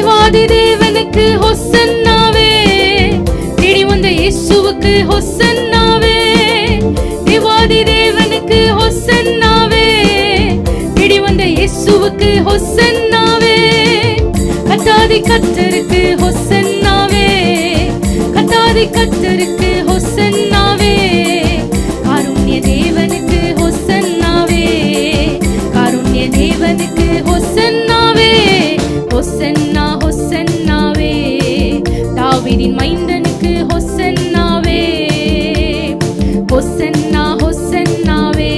தேவாதி தேவனுக்கு ஹொசன்னாவே, தேடி வந்த இயேசுவுக்கு ஹொசன்னாவே. தேவாதி தேவனுக்கு ஹொசன்னாவே, தேடி வந்த இயேசுவுக்கு ஹொசன்னாவே. கத்தாதி கர்த்தருக்கு ஹொசன்னாவே, கத்தாதி கர்த்தருக்கு ஹொசன்னாவே. காருண்ய தேவனுக்கு ஹொசன்னாவே, காருண்ய தேவனுக்கு ஹொசன்னாவே. ஹொசன்னா ஹொசன்னாவே, தாவீதின் மைந்தனுக்கு ஹொசன்னாவே. ஹொசன்னா ஹொசன்னாவே,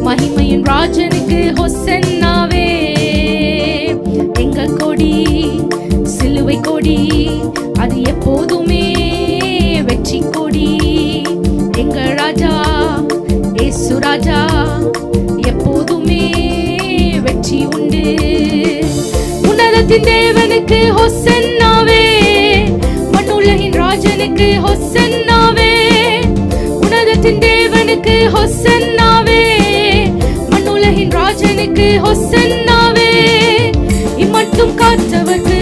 மகிமையின் ராஜனுக்கு ஹொசன்னாவே. எங்க கொடி சிலுவை கொடி, அது எப்போதுமே வெற்றி கொடி. எங்க ராஜா இயேசு ராஜா, எப்போதுமே வெற்றி உண்டு. உன்னதத்தின் தேவனுக்கு ஹொசன்னாவே, மண்ணுலகின் ராஜனுக்கு ஹொசன்னாவே. உன்னதத்தின் தேவனுக்கு ஹொசன்னாவே, மண்ணுலகின் ராஜனுக்கு ஹொசன்னாவே. இம்மட்டும் காத்தவர்க்கு